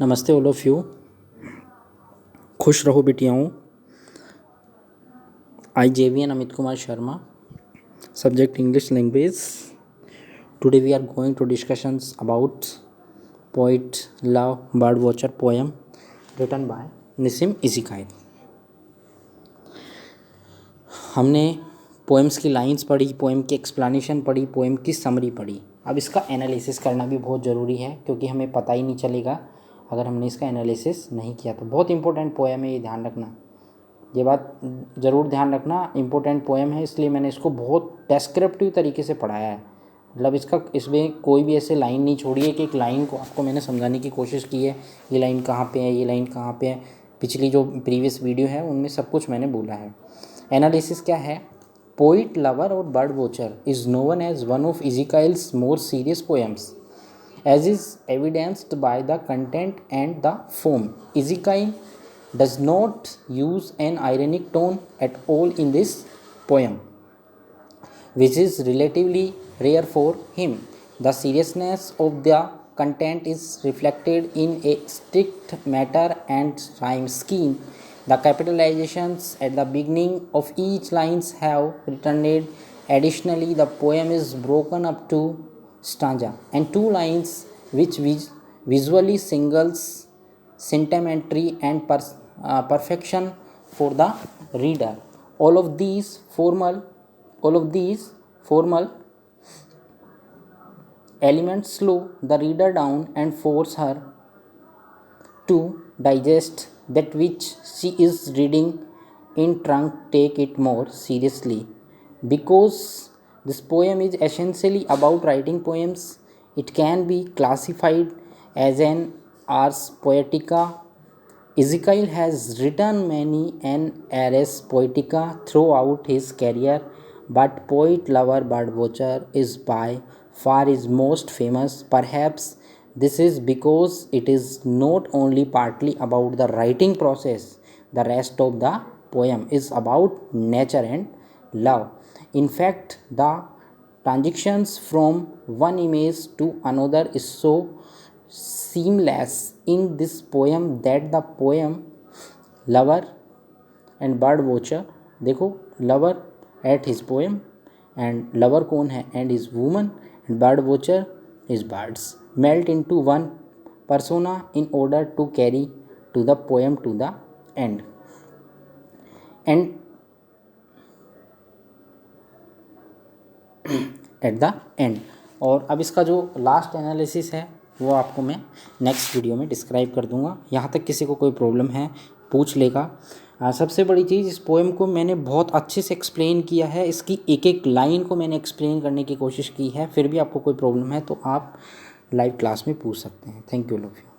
नमस्ते all of you. खुश रहो बेटियाओं। I JVN Amit Kumar Sharma, subject English language. Today we are going to discussions about poet love bird watcher poem written by Nissim Ezekiel. हमने poems की lines पढ़ी, poem की explanation पढ़ी, पोएम की समरी पढ़ी। अब इसका एनालिसिस करना भी बहुत ज़रूरी है, क्योंकि हमें पता ही नहीं चलेगा अगर हमने इसका एनालिसिस नहीं किया तो। बहुत इंपॉर्टेंट पोएम है, ये ध्यान रखना, ये बात ज़रूर ध्यान रखना। इंपॉर्टेंट पोएम है, इसलिए मैंने इसको बहुत डेस्क्रिप्टिव तरीके से पढ़ाया है। मतलब इसमें कोई भी ऐसे लाइन नहीं छोड़ी है कि एक लाइन को आपको मैंने समझाने की कोशिश की है, ये लाइन कहाँ पे है, ये लाइन कहाँ पे है। पिछली जो प्रीवियस वीडियो है उनमें सब कुछ मैंने बोला है। एनालिसिस क्या है? पोइट लवर और bird watcher is known as one of Ezekiel's more serious poems, as is evidenced by the content and the form. Ezekiel does not use an ironic tone at all in this poem, which is relatively rare for him. The seriousness of the content is reflected in a strict matter and rhyme scheme. The capitalizations at the beginning of each lines have returned. Additionally, the poem is broken up to stanza and two lines, which visually singles sentimentary and perfection for the reader. All of these formal elements slow the reader down and force her to digest that which she is reading in trunk. Take it more seriously, because this poem is essentially about writing poems. It can be classified as an ars poetica. Ezekiel has written many an ars poetica throughout his career, but Poet Lover Bird Watcher is by far his most famous. Perhaps this is because it is not only partly about the writing process, the rest of the poem is about nature and love. In fact, the transitions from one image to another is so seamless in this poem that the poem lover and bird watcher, देखो lover at his poem and lover कौन है and his woman and bird watcher his birds melt into one persona in order to carry to the poem to the end. And at the end. और अब इसका जो last analysis है वो आपको मैं नेक्स्ट वीडियो में डिस्क्राइब कर दूंगा। यहाँ तक किसी को कोई प्रॉब्लम है पूछ लेगा। सबसे बड़ी चीज़, इस पोएम को मैंने बहुत अच्छे से एक्सप्लेन किया है, इसकी एक एक लाइन को मैंने एक्सप्लेन करने की कोशिश की है। फिर भी आपको कोई प्रॉब्लम है तो आप लाइव क्लास में पूछ सकते हैं। Thank you love you.